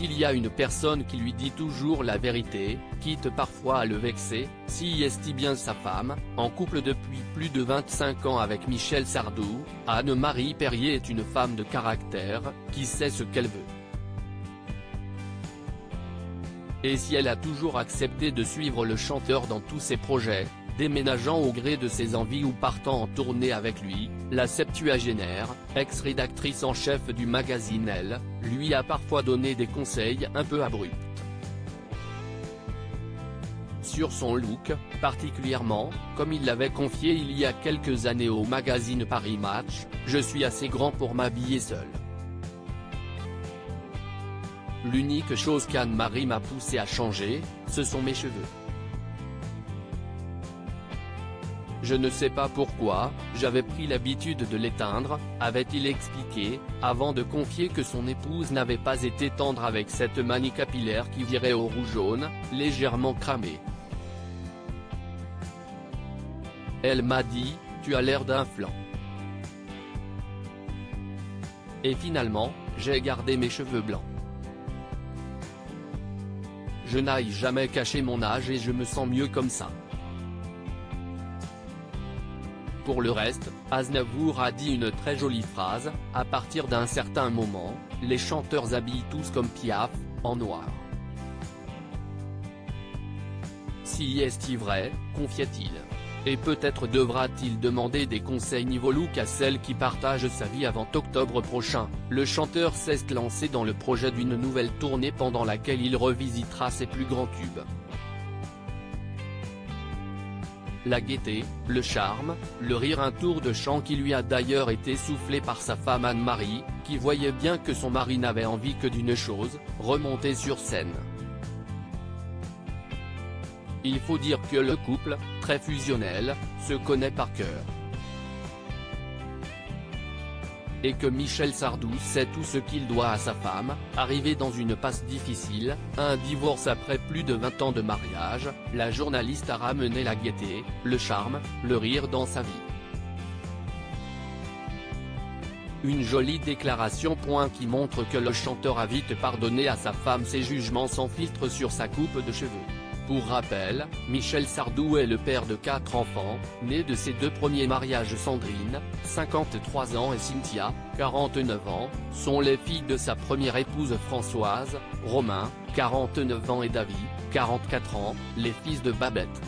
s'il y a une personne qui lui dit toujours la vérité, quitte parfois à le vexer, s'y est bien sa femme, en couple depuis plus de 25 ans avec Michel Sardou, Anne-Marie Perrier est une femme de caractère, qui sait ce qu'elle veut. Et si elle a toujours accepté de suivre le chanteur dans tous ses projets, déménageant au gré de ses envies ou partant en tournée avec lui, la septuagénaire, ex-rédactrice en chef du magazine Elle, lui a parfois donné des conseils un peu abrupts. Sur son look, particulièrement, comme il l'avait confié il y a quelques années au magazine Paris Match, « Je suis assez grand pour m'habiller seul. L'unique chose qu'Anne-Marie m'a poussé à changer, ce sont mes cheveux. Je ne sais pas pourquoi, j'avais pris l'habitude de les teindre, avait-il expliqué, avant de confier que son épouse n'avait pas été tendre avec cette manie capillaire qui virait au rouge jaune, légèrement cramé. Elle m'a dit, tu as l'air d'un flan. Et finalement, j'ai gardé mes cheveux blancs. Je n'aille jamais cacher mon âge et je me sens mieux comme ça. Pour le reste, Aznavour a dit une très jolie phrase, à partir d'un certain moment, les chanteurs habillent tous comme Piaf, en noir. Si est-il vrai, confiait-il. Et peut-être devra-t-il demander des conseils niveau look à celle qui partage sa vie avant octobre prochain. Le chanteur s'est lancé dans le projet d'une nouvelle tournée pendant laquelle il revisitera ses plus grands tubes. La gaieté, le charme, le rire, un tour de chant qui lui a d'ailleurs été soufflé par sa femme Anne-Marie, qui voyait bien que son mari n'avait envie que d'une chose, remonter sur scène. Il faut dire que le couple, très fusionnel, se connaît par cœur. Et que Michel Sardou sait tout ce qu'il doit à sa femme, arrivé dans une passe difficile, un divorce après plus de 20 ans de mariage, la journaliste a ramené la gaieté, le charme, le rire dans sa vie. Une jolie déclaration qui montre que le chanteur a vite pardonné à sa femme ses jugements sans filtre sur sa coupe de cheveux. Pour rappel, Michel Sardou est le père de 4 enfants, nés de ses 2 premiers mariages. Sandrine, 53 ans et Cynthia, 49 ans, sont les filles de sa première épouse Françoise, Romain, 49 ans et David, 44 ans, les fils de Babette.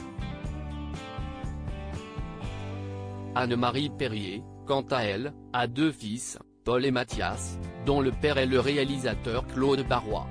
Anne-Marie Perrier, quant à elle, a 2 fils, Paul et Mathias, dont le père est le réalisateur Claude Barrois.